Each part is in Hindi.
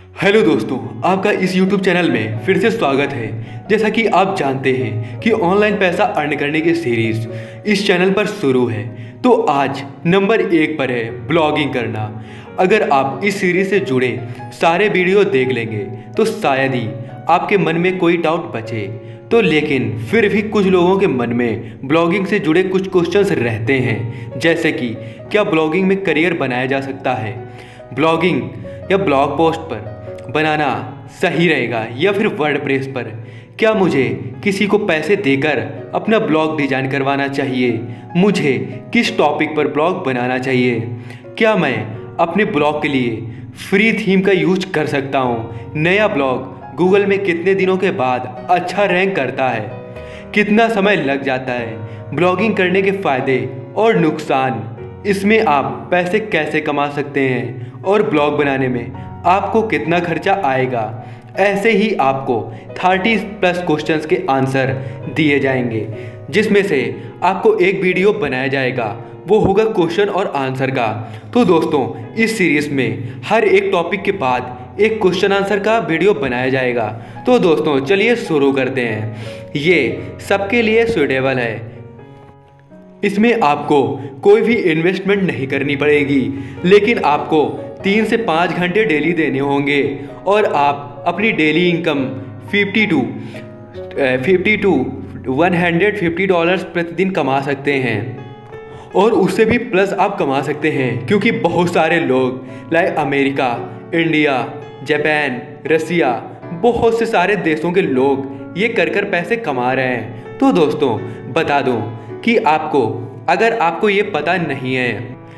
हेलो दोस्तों, आपका इस YouTube चैनल में फिर से स्वागत है। जैसा कि आप जानते हैं कि ऑनलाइन पैसा अर्न करने की सीरीज इस चैनल पर शुरू है, तो आज नंबर 1 पर है ब्लॉगिंग करना। अगर आप इस सीरीज से जुड़े सारे वीडियो देख लेंगे तो शायद ही आपके मन में कोई डाउट बचे। तो लेकिन फिर भी कुछ लोगों के मन में ब्लॉगिंग से जुड़े कुछ क्वेश्चंस रहते हैं, जैसे कि क्या ब्लॉगिंग में करियर बनाया जा सकता है, ब्लॉगिंग या ब्लॉग पोस्ट पर बनाना सही रहेगा या फिर वर्डप्रेस पर, क्या मुझे किसी को पैसे देकर अपना ब्लॉग डिजाइन करवाना चाहिए, मुझे किस टॉपिक पर ब्लॉग बनाना चाहिए, क्या मैं अपने ब्लॉग के लिए फ्री थीम का यूज कर सकता हूँ, नया ब्लॉग गूगल में कितने दिनों के बाद अच्छा रैंक करता है, कितना समय लग जाता है, ब्लॉगिंग करने के फ़ायदे और नुकसान, इसमें आप पैसे कैसे कमा सकते हैं और ब्लॉग बनाने में आपको कितना खर्चा आएगा। ऐसे ही आपको 30+ क्वेश्चंस के आंसर दिए जाएंगे, जिसमें से आपको एक वीडियो बनाया जाएगा, वो होगा क्वेश्चन और आंसर का। तो दोस्तों, इस सीरीज़ में हर एक टॉपिक के बाद एक क्वेश्चन आंसर का वीडियो बनाया जाएगा। तो दोस्तों चलिए शुरू करते हैं। ये सबके लिए सूटेबल है, इसमें आपको कोई भी इन्वेस्टमेंट नहीं करनी पड़ेगी, लेकिन आपको 3 से 5 घंटे डेली देने होंगे और आप अपनी डेली इनकम $50 to $150 प्रतिदिन कमा सकते हैं। और उससे भी प्लस आप कमा सकते हैं, क्योंकि बहुत सारे लोग लाइक अमेरिका, इंडिया, जापान, रसिया, बहुत से सारे देशों के लोग ये कर पैसे कमा रहे हैं। तो दोस्तों बता दूं कि अगर आपको ये पता नहीं है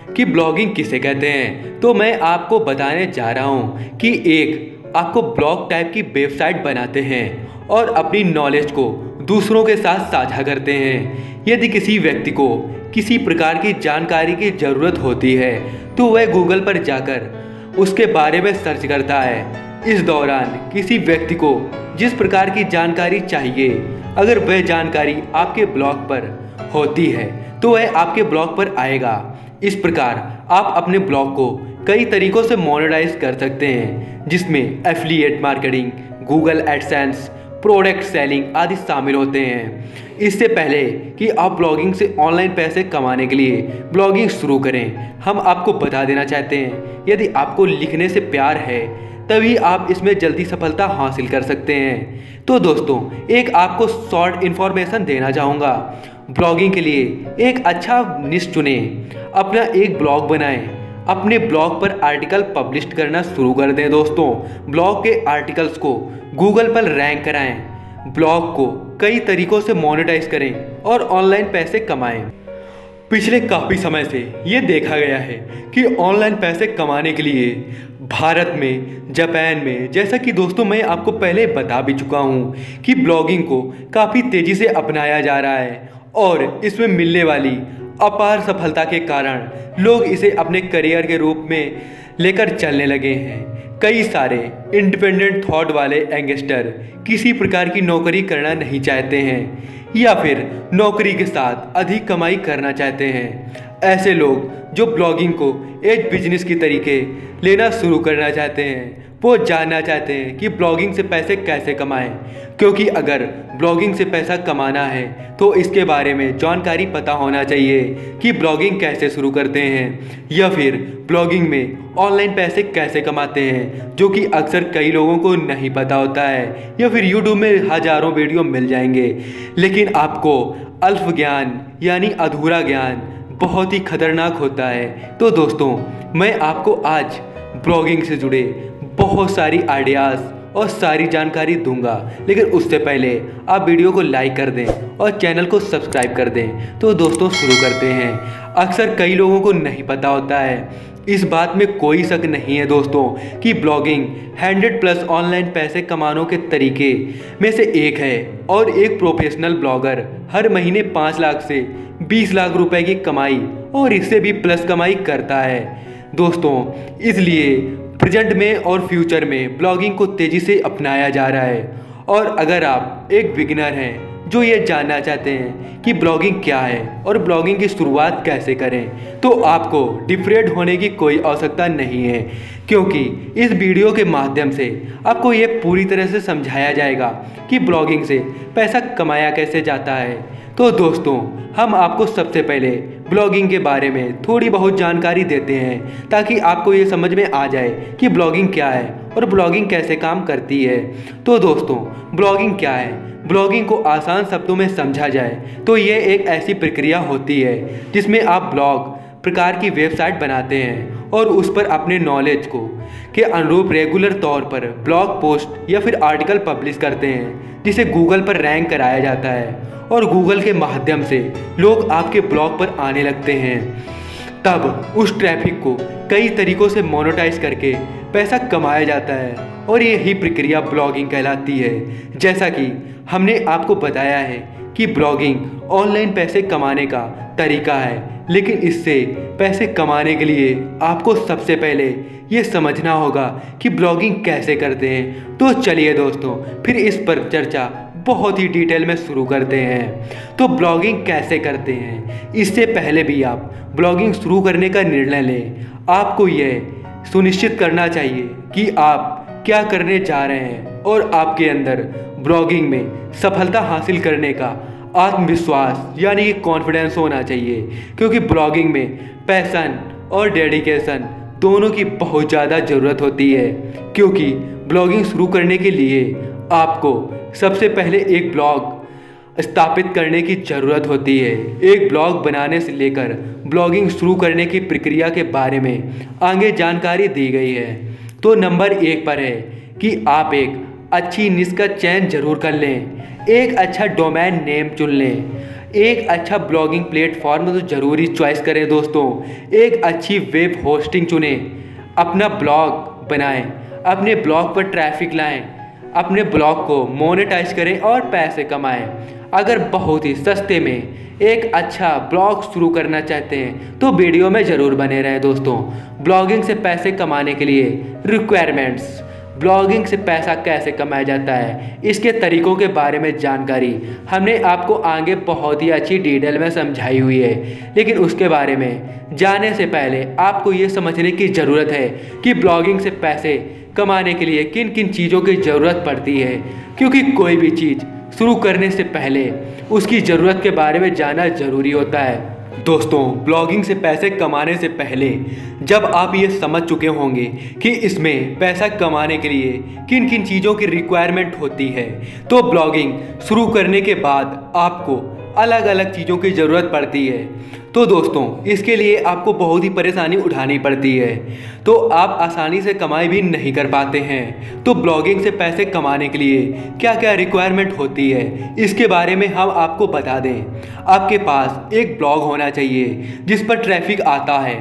कि ब्लॉगिंग किसे कहते हैं, तो मैं आपको बताने जा रहा हूँ कि एक आपको ब्लॉग टाइप की वेबसाइट बनाते हैं और अपनी नॉलेज को दूसरों के साथ साझा करते हैं। यदि किसी व्यक्ति को किसी प्रकार की जानकारी की ज़रूरत होती है तो वह गूगल पर जाकर उसके बारे में सर्च करता है। इस दौरान किसी व्यक्ति को जिस प्रकार की जानकारी चाहिए, अगर वह जानकारी आपके ब्लॉग पर होती है तो वह आपके ब्लॉग पर आएगा। इस प्रकार आप अपने ब्लॉग को कई तरीकों से मोनेटाइज कर सकते हैं, जिसमें affiliate marketing, Google AdSense, product selling आदि शामिल होते हैं। इससे पहले कि आप ब्लॉगिंग से ऑनलाइन पैसे कमाने के लिए ब्लॉगिंग शुरू करें, हम आपको बता देना चाहते हैं, यदि आपको लिखने से प्यार है तभी आप इसमें जल्दी सफलता हासिल कर सकते हैं। तो दोस्तों एक आपको शॉर्ट इन्फॉर्मेशन देना चाहूँगा। ब्लॉगिंग के लिए एक अच्छा निश चुनें, अपना एक ब्लॉग बनाएं, अपने ब्लॉग पर आर्टिकल पब्लिश करना शुरू कर दें। दोस्तों ब्लॉग के आर्टिकल्स को गूगल पर रैंक कराएं, ब्लॉग को कई तरीकों से मोनेटाइज करें और ऑनलाइन पैसे कमाएं। पिछले काफ़ी समय से ये देखा गया है कि ऑनलाइन पैसे कमाने के लिए भारत में, जापान में, जैसा कि दोस्तों मैं आपको पहले बता भी चुका हूँ कि ब्लॉगिंग को काफ़ी तेज़ी से अपनाया जा रहा है और इसमें मिलने वाली अपार सफलता के कारण लोग इसे अपने करियर के रूप में लेकर चलने लगे हैं। कई सारे इंडिपेंडेंट थॉट वाले यंगस्टर किसी प्रकार की नौकरी करना नहीं चाहते हैं या फिर नौकरी के साथ अधिक कमाई करना चाहते हैं। ऐसे लोग जो ब्लॉगिंग को एक बिजनेस की तरीके लेना शुरू करना चाहते हैं, वो जानना चाहते हैं कि ब्लॉगिंग से पैसे कैसे कमाएं, क्योंकि अगर ब्लॉगिंग से पैसा कमाना है तो इसके बारे में जानकारी पता होना चाहिए कि ब्लॉगिंग कैसे शुरू करते हैं या फिर ब्लॉगिंग में ऑनलाइन पैसे कैसे कमाते हैं, जो कि अक्सर कई लोगों को नहीं पता होता है। या फिर यूट्यूब में हज़ारों वीडियो मिल जाएंगे, लेकिन आपको अल्प ज्ञान यानी अधूरा ज्ञान बहुत ही खतरनाक होता है। तो दोस्तों मैं आपको आज ब्लॉगिंग से जुड़े बहुत सारी आइडियाज़ और सारी जानकारी दूंगा, लेकिन उससे पहले आप वीडियो को लाइक कर दें और चैनल को सब्सक्राइब कर दें। तो दोस्तों शुरू करते हैं। अक्सर कई लोगों को नहीं पता होता है, इस बात में कोई शक नहीं है दोस्तों कि ब्लॉगिंग 100+ ऑनलाइन पैसे कमाने के तरीके में से एक है और एक प्रोफेशनल ब्लॉगर हर महीने 5 लाख से 20 लाख रुपए की कमाई और इससे भी प्लस कमाई करता है। दोस्तों इसलिए प्रेजेंट में और फ्यूचर में ब्लॉगिंग को तेज़ी से अपनाया जा रहा है, और अगर आप एक बिगिनर हैं जो ये जानना चाहते हैं कि ब्लॉगिंग क्या है और ब्लॉगिंग की शुरुआत कैसे करें, तो आपको डिफरेंट होने की कोई आवश्यकता नहीं है, क्योंकि इस वीडियो के माध्यम से आपको ये पूरी तरह से समझाया जाएगा कि ब्लॉगिंग से पैसा कमाया कैसे जाता है। तो दोस्तों, हम आपको सबसे पहले ब्लॉगिंग के बारे में थोड़ी बहुत जानकारी देते हैं ताकि आपको ये समझ में आ जाए कि ब्लॉगिंग क्या है और ब्लॉगिंग कैसे काम करती है। तो दोस्तों, ब्लॉगिंग क्या है? ब्लॉगिंग को आसान शब्दों में समझा जाए तो ये एक ऐसी प्रक्रिया होती है जिसमें आप ब्लॉग प्रकार की वेबसाइट बनाते हैं और उस पर अपने नॉलेज को के अनुरूप रेगुलर तौर पर ब्लॉग पोस्ट या फिर आर्टिकल पब्लिश करते हैं, जिसे गूगल पर रैंक कराया जाता है और गूगल के माध्यम से लोग आपके ब्लॉग पर आने लगते हैं। तब उस ट्रैफिक को कई तरीकों से मोनेटाइज करके पैसा कमाया जाता है और यही प्रक्रिया ब्लॉगिंग कहलाती है। जैसा कि हमने आपको बताया है कि ब्लॉगिंग ऑनलाइन पैसे कमाने का तरीका है, लेकिन इससे पैसे कमाने के लिए आपको सबसे पहले ये समझना होगा कि ब्लॉगिंग कैसे करते हैं। तो चलिए दोस्तों, फिर इस पर चर्चा बहुत ही डिटेल में शुरू करते हैं। तो ब्लॉगिंग कैसे करते हैं, इससे पहले भी आप ब्लॉगिंग शुरू करने का निर्णय लें, आपको यह सुनिश्चित करना चाहिए कि आप क्या करने जा रहे हैं और आपके अंदर ब्लॉगिंग में सफलता हासिल करने का आत्मविश्वास यानी कि कॉन्फिडेंस होना चाहिए, क्योंकि ब्लॉगिंग में पैशन और डेडिकेशन दोनों की बहुत ज़्यादा ज़रूरत होती है। क्योंकि ब्लॉगिंग शुरू करने के लिए आपको सबसे पहले एक ब्लॉग स्थापित करने की ज़रूरत होती है। एक ब्लॉग बनाने से लेकर ब्लॉगिंग शुरू करने की प्रक्रिया के बारे में आगे जानकारी दी गई है। तो नंबर 1 पर है कि आप एक अच्छी निश का चयन जरूर कर लें, एक अच्छा डोमेन नेम चुन लें, एक अच्छा ब्लॉगिंग प्लेटफॉर्म तो ज़रूरी चॉइस करें दोस्तों, एक अच्छी वेब होस्टिंग चुनें, अपना ब्लॉग बनाएं, अपने ब्लॉग पर ट्रैफिक लाएं, अपने ब्लॉग को मोनेटाइज करें और पैसे कमाएं। अगर बहुत ही सस्ते में एक अच्छा ब्लॉग शुरू करना चाहते हैं तो वीडियो में ज़रूर बने रहें दोस्तों। ब्लॉगिंग से पैसे कमाने के लिए रिक्वायरमेंट्स, ब्लॉगिंग से पैसा कैसे कमाया जाता है, इसके तरीकों के बारे में जानकारी हमने आपको आगे बहुत ही अच्छी डिटेल में समझाई हुई है, लेकिन उसके बारे में जाने से पहले आपको ये समझने की ज़रूरत है कि ब्लॉगिंग से पैसे कमाने के लिए किन किन चीज़ों की ज़रूरत पड़ती है, क्योंकि कोई भी चीज़ शुरू करने से पहले उसकी ज़रूरत के बारे में जानना ज़रूरी होता है। दोस्तों, ब्लॉगिंग से पैसे कमाने से पहले जब आप ये समझ चुके होंगे कि इसमें पैसा कमाने के लिए किन किन चीज़ों की रिक्वायरमेंट होती है, तो ब्लॉगिंग शुरू करने के बाद आपको अलग अलग चीज़ों की ज़रूरत पड़ती है। तो दोस्तों, इसके लिए आपको बहुत ही परेशानी उठानी पड़ती है, तो आप आसानी से कमाई भी नहीं कर पाते हैं। तो ब्लॉगिंग से पैसे कमाने के लिए क्या क्या रिक्वायरमेंट होती है, इसके बारे में हम आपको बता दें। आपके पास एक ब्लॉग होना चाहिए जिस पर ट्रैफिक आता है,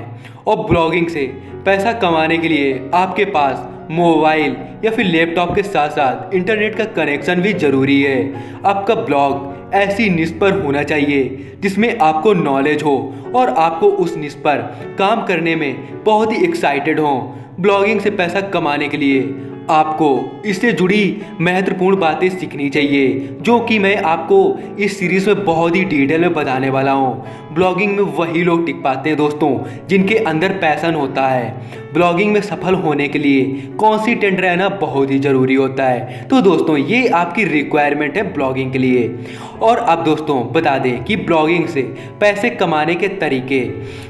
और ब्लॉगिंग से पैसा कमाने के लिए आपके पास मोबाइल या फिर लैपटॉप के साथ साथ इंटरनेट का कनेक्शन भी ज़रूरी है। आपका ब्लॉग ऐसी निश पर होना चाहिए जिसमें आपको नॉलेज हो और आपको उस निश पर काम करने में बहुत ही एक्साइटेड हो। ब्लॉगिंग से पैसा कमाने के लिए आपको इससे जुड़ी महत्वपूर्ण बातें सीखनी चाहिए, जो कि मैं आपको इस सीरीज़ में बहुत ही डिटेल में बताने वाला हूँ। ब्लॉगिंग में वही लोग टिक पाते हैं दोस्तों जिनके अंदर पैशन होता है। ब्लॉगिंग में सफल होने के लिए कॉन्सिस्टेंट रहना बहुत ही ज़रूरी होता है। तो दोस्तों, ये आपकी रिक्वायरमेंट है ब्लॉगिंग के लिए। और अब दोस्तों बता दें कि ब्लॉगिंग से पैसे कमाने के तरीके।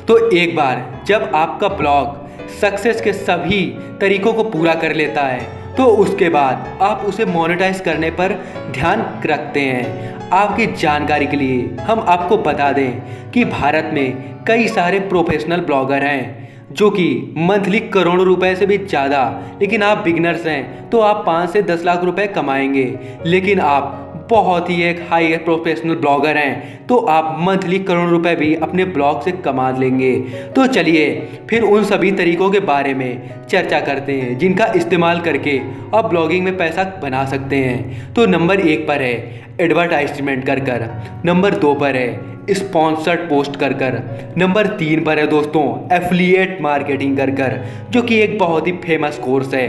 तो एक बार जब आपका ब्लॉग सक्सेस के सभी तरीकों को पूरा कर लेता है, तो उसके बाद आप उसे मोनेटाइज करने पर ध्यान रखते हैं। आपकी जानकारी के लिए हम आपको बता दें कि भारत में कई सारे प्रोफेशनल ब्लॉगर हैं जो कि मंथली करोड़ों रुपए से भी ज़्यादा, लेकिन आप बिगनर्स हैं तो आप 5 से 10 लाख रुपए कमाएंगे। लेकिन आप बहुत ही एक हाई प्रोफेशनल ब्लॉगर हैं तो आप मंथली करोड़ रुपए भी अपने ब्लॉग से कमा लेंगे। तो चलिए फिर उन सभी तरीकों के बारे में चर्चा करते हैं जिनका इस्तेमाल करके आप ब्लॉगिंग में पैसा बना सकते हैं। तो नंबर 1 पर है एडवर्टाइजमेंट कर, नंबर 2 पर है स्पॉन्सर्ड पोस्ट कर, नंबर 3 पर है दोस्तों एफिलिएट मार्केटिंग कर, जो कि एक बहुत ही फेमस कोर्स है।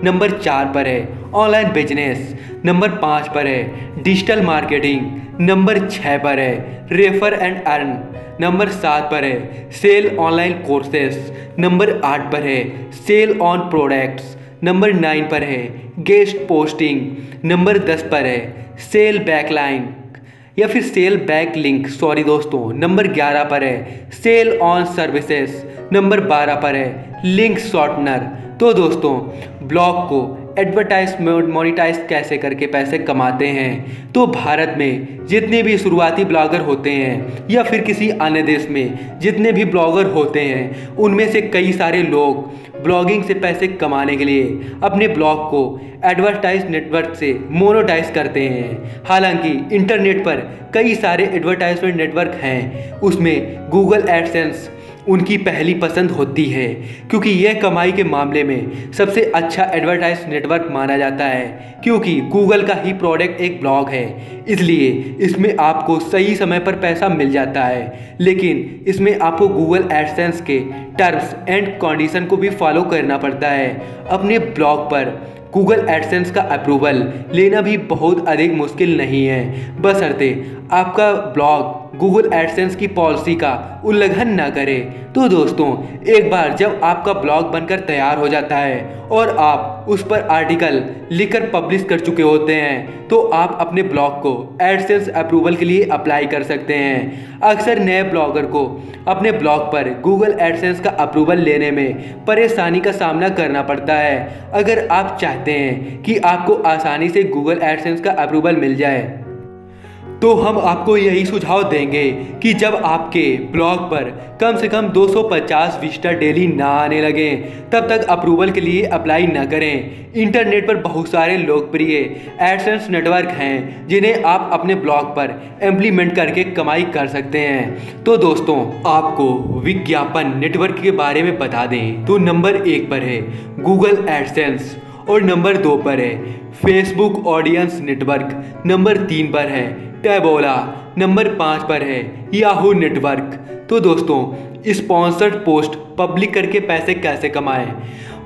नंबर 4 पर है ऑनलाइन बिजनेस, नंबर 5 पर है डिजिटल मार्केटिंग, नंबर 6 पर है रेफर एंड अर्न। नंबर 7 पर है सेल ऑनलाइन कोर्सेस। नंबर 8 पर है सेल ऑन प्रोडक्ट्स। नंबर 9 पर है गेस्ट पोस्टिंग। नंबर 10 पर है सेल बैकलाइन या फिर सेल बैक लिंक, सॉरी दोस्तों। नंबर 11 पर है सेल ऑन सर्विसेज। नंबर 12 पर है लिंक शॉर्टनर। तो दोस्तों, ब्लॉग को एडवर्टाइज मोनेटाइज कैसे करके पैसे कमाते हैं, तो भारत में जितने भी शुरुआती ब्लॉगर होते हैं या फिर किसी अन्य देश में जितने भी ब्लॉगर होते हैं, उनमें से कई सारे लोग ब्लॉगिंग से पैसे कमाने के लिए अपने ब्लॉग को एडवर्टाइज नेटवर्क से मोनेटाइज करते हैं। हालांकि इंटरनेट पर कई सारे एडवर्टाइजमेंट नेटवर्क हैं, उसमें गूगल एडसेंस उनकी पहली पसंद होती है, क्योंकि यह कमाई के मामले में सबसे अच्छा एडवर्टाइज नेटवर्क माना जाता है। क्योंकि गूगल का ही प्रोडक्ट एक ब्लॉग है, इसलिए इसमें आपको सही समय पर पैसा मिल जाता है। लेकिन इसमें आपको गूगल एडसेंस के टर्म्स एंड कंडीशन को भी फॉलो करना पड़ता है। अपने ब्लॉग पर गूगल एडसेंस का अप्रूवल लेना भी बहुत अधिक मुश्किल नहीं है, बशर्ते आपका ब्लॉग गूगल एडसेंस की पॉलिसी का उल्लंघन ना करे। तो दोस्तों, एक बार जब आपका ब्लॉग बनकर तैयार हो जाता है और आप उस पर आर्टिकल लिखकर पब्लिश कर चुके होते हैं, तो आप अपने ब्लॉग को एडसेंस अप्रूवल के लिए अप्लाई कर सकते हैं। अक्सर नए ब्लॉगर को अपने ब्लॉग पर गूगल एडसेंस का अप्रूवल लेने में परेशानी का सामना करना पड़ता है। अगर आप चाहते हैं कि आपको आसानी से गूगल एडसेंस का अप्रूवल मिल जाए, तो हम आपको यही सुझाव देंगे कि जब आपके ब्लॉग पर कम से कम 250 विजिटर डेली ना आने लगे, तब तक अप्रूवल के लिए अप्लाई ना करें। इंटरनेट पर बहुत सारे लोकप्रिय एडसेंस नेटवर्क हैं, जिन्हें आप अपने ब्लॉग पर इम्प्लीमेंट करके कमाई कर सकते हैं। तो दोस्तों, आपको विज्ञापन नेटवर्क के बारे में बता दें तो नंबर 1 पर है गूगल एडसेंस और नंबर 2 पर है फेसबुक ऑडियंस नेटवर्क। नंबर 3 पर है टैबोला। नंबर 5 पर है याहू नेटवर्क। तो दोस्तों, स्पॉन्सर्ड पोस्ट पब्लिक करके पैसे कैसे कमाएं?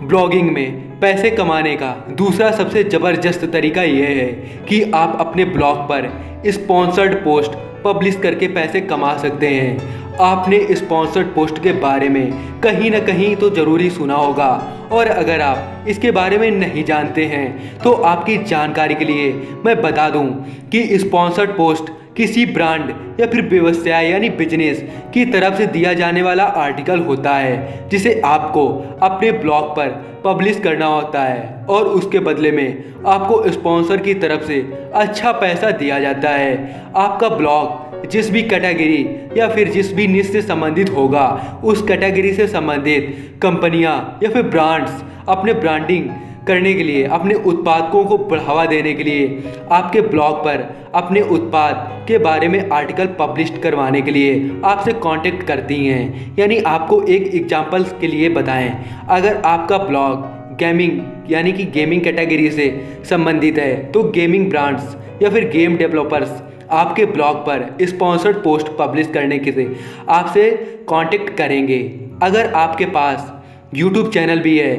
ब्लॉगिंग में पैसे कमाने का दूसरा सबसे ज़बरदस्त तरीका यह है कि आप अपने ब्लॉग पर स्पॉन्सर्ड पोस्ट पब्लिश करके पैसे कमा सकते हैं। आपने स्पॉन्सर्ड पोस्ट के बारे में कहीं ना कहीं तो ज़रूरी सुना होगा, और अगर आप इसके बारे में नहीं जानते हैं तो आपकी जानकारी के लिए मैं बता दूं कि स्पॉन्सर्ड पोस्ट किसी ब्रांड या फिर व्यवसाय यानी बिजनेस की तरफ से दिया जाने वाला आर्टिकल होता है, जिसे आपको अपने ब्लॉग पर पब्लिश करना होता है और उसके बदले में आपको स्पॉन्सर की तरफ से अच्छा पैसा दिया जाता है। आपका ब्लॉग जिस भी कैटेगरी या फिर जिस भी निश से संबंधित होगा, उस कैटेगरी से संबंधित कंपनियां या फिर ब्रांड्स अपने ब्रांडिंग करने के लिए, अपने उत्पादों को बढ़ावा देने के लिए आपके ब्लॉग पर अपने उत्पाद के बारे में आर्टिकल पब्लिश करवाने के लिए आपसे कांटेक्ट करती हैं। यानी आपको एक एग्जांपल के लिए बताएं, अगर आपका ब्लॉग गेमिंग यानी कि गेमिंग कैटेगरी से संबंधित है, तो गेमिंग ब्रांड्स या फिर गेम डेवलपर्स आपके ब्लॉग पर स्पॉन्सर्ड पोस्ट पब्लिश करने के लिए आपसे कांटेक्ट करेंगे। अगर आपके पास यूट्यूब चैनल भी है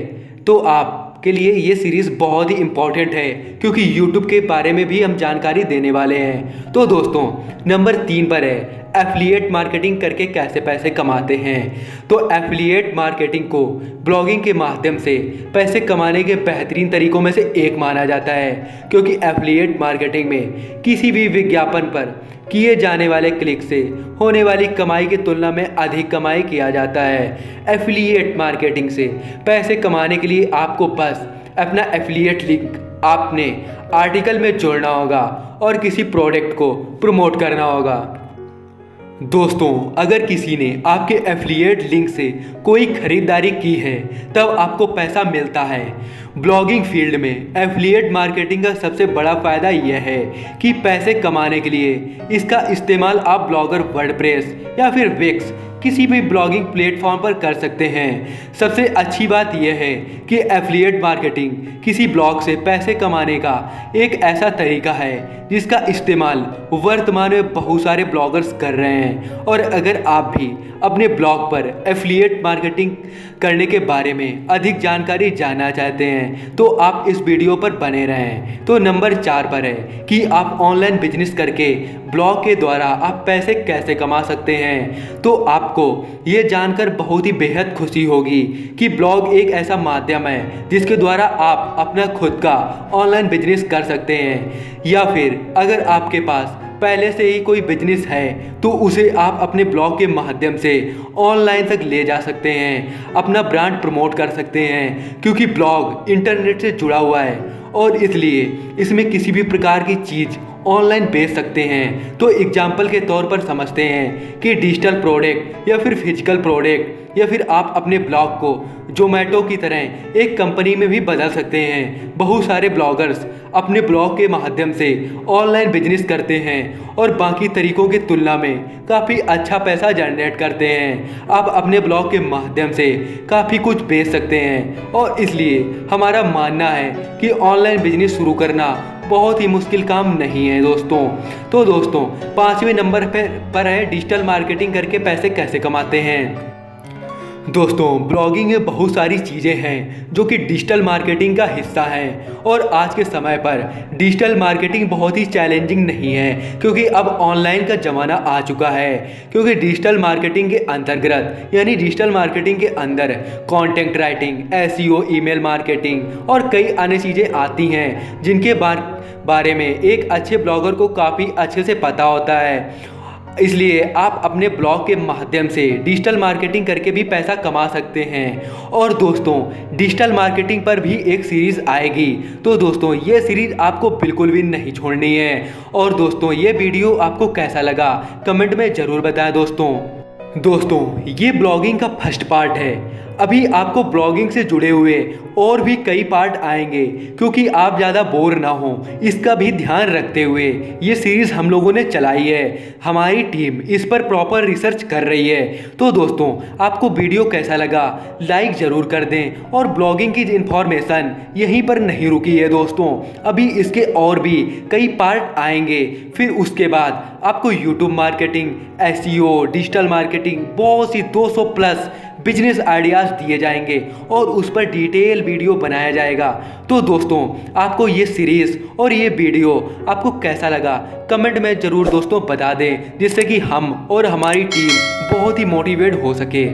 तो आपके लिए ये सीरीज़ बहुत ही इम्पॉर्टेंट है, क्योंकि यूट्यूब के बारे में भी हम जानकारी देने वाले हैं। तो दोस्तों, नंबर 3 पर है एफिलिएट मार्केटिंग करके कैसे पैसे कमाते हैं। तो एफिलिएट मार्केटिंग को ब्लॉगिंग के माध्यम से पैसे कमाने के बेहतरीन तरीकों में से एक माना जाता है, क्योंकि एफिलिएट मार्केटिंग में किसी भी विज्ञापन पर किए जाने वाले क्लिक से होने वाली कमाई की तुलना में अधिक कमाई किया जाता है। एफिलिएट मार्केटिंग से पैसे कमाने के लिए आपको बस अपना एफिलिएट लिंक आपने आर्टिकल में जोड़ना होगा और किसी प्रोडक्ट को प्रमोट करना होगा। दोस्तों, अगर किसी ने आपके एफिलिएट लिंक से कोई खरीदारी की है, तब आपको पैसा मिलता है। ब्लॉगिंग फील्ड में एफिलिएट मार्केटिंग का सबसे बड़ा फ़ायदा यह है कि पैसे कमाने के लिए इसका इस्तेमाल आप ब्लॉगर वर्डप्रेस या फिर विक्स किसी भी ब्लॉगिंग प्लेटफॉर्म पर कर सकते हैं। सबसे अच्छी बात यह है कि एफिलिएट मार्केटिंग किसी ब्लॉग से पैसे कमाने का एक ऐसा तरीका है जिसका इस्तेमाल वर्तमान में बहुत सारे ब्लॉगर्स कर रहे हैं। और अगर आप भी अपने ब्लॉग पर एफिलिएट मार्केटिंग करने के बारे में अधिक जानकारी जानना चाहते हैं तो आप इस वीडियो पर बने रहें। तो नंबर 4 पर है कि आप ऑनलाइन बिजनेस करके ब्लॉग के द्वारा आप पैसे कैसे कमा सकते हैं। तो आपको ये जानकर बहुत ही बेहद खुशी होगी कि ब्लॉग एक ऐसा माध्यम है जिसके द्वारा आप अपना खुद का ऑनलाइन बिजनेस कर सकते हैं, या फिर अगर आपके पास पहले से ही कोई बिजनेस है तो उसे आप अपने ब्लॉग के माध्यम से ऑनलाइन तक ले जा सकते हैं, अपना ब्रांड प्रमोट कर सकते हैं, क्योंकि ब्लॉग इंटरनेट से जुड़ा हुआ है और इसलिए इसमें किसी भी प्रकार की चीज़ ऑनलाइन बेच सकते हैं। तो एग्जाम्पल के तौर पर समझते हैं कि डिजिटल प्रोडक्ट या फिर फिजिकल प्रोडक्ट, या फिर आप अपने ब्लॉग को जोमेटो की तरह एक कंपनी में भी बदल सकते हैं। बहुत सारे ब्लॉगर्स अपने ब्लॉग के माध्यम से ऑनलाइन बिजनेस करते हैं और बाकी तरीकों की तुलना में काफ़ी अच्छा पैसा जनरेट करते हैं। आप अपने ब्लॉग के माध्यम से काफ़ी कुछ बेच सकते हैं और इसलिए हमारा मानना है कि ऑनलाइन बिजनेस शुरू करना बहुत ही मुश्किल काम नहीं है दोस्तों। तो दोस्तों 5वें नंबर पर है डिजिटल मार्केटिंग करके पैसे कैसे कमाते हैं। दोस्तों ब्लॉगिंग में बहुत सारी चीज़ें हैं जो कि डिजिटल मार्केटिंग का हिस्सा हैं और आज के समय पर डिजिटल मार्केटिंग बहुत ही चैलेंजिंग नहीं है, क्योंकि अब ऑनलाइन का ज़माना आ चुका है। क्योंकि डिजिटल मार्केटिंग के अंतर्गत यानी डिजिटल मार्केटिंग के अंदर content writing, SEO, email marketing और कई अन्य चीज़ें आती हैं जिनके बारे में एक अच्छे ब्लॉगर को काफ़ी अच्छे से पता होता है। इसलिए आप अपने ब्लॉग के माध्यम से डिजिटल मार्केटिंग करके भी पैसा कमा सकते हैं। और दोस्तों डिजिटल मार्केटिंग पर भी एक सीरीज़ आएगी, तो दोस्तों ये सीरीज़ आपको बिल्कुल भी नहीं छोड़नी है। और दोस्तों ये वीडियो आपको कैसा लगा कमेंट में ज़रूर बताएं दोस्तों ये ब्लॉगिंग का फर्स्ट पार्ट है। अभी आपको ब्लॉगिंग से जुड़े हुए और भी कई पार्ट आएंगे, क्योंकि आप ज़्यादा बोर ना हो इसका भी ध्यान रखते हुए ये सीरीज़ हम लोगों ने चलाई है। हमारी टीम इस पर प्रॉपर रिसर्च कर रही है। तो दोस्तों आपको वीडियो कैसा लगा लाइक ज़रूर कर दें। और ब्लॉगिंग की इन्फॉर्मेशन यहीं पर नहीं रुकी है दोस्तों, अभी इसके और भी कई पार्ट आएंगे। फिर उसके बाद आपको YouTube marketing, SEO, digital marketing, बहुत सी 200 प्लस बिजनेस आइडियाज़ दिए जाएंगे और उस पर डिटेल वीडियो बनाया जाएगा। तो दोस्तों आपको ये सीरीज़ और ये वीडियो आपको कैसा लगा कमेंट में ज़रूर दोस्तों बता दें, जिससे कि हम और हमारी टीम बहुत ही मोटिवेट हो सके।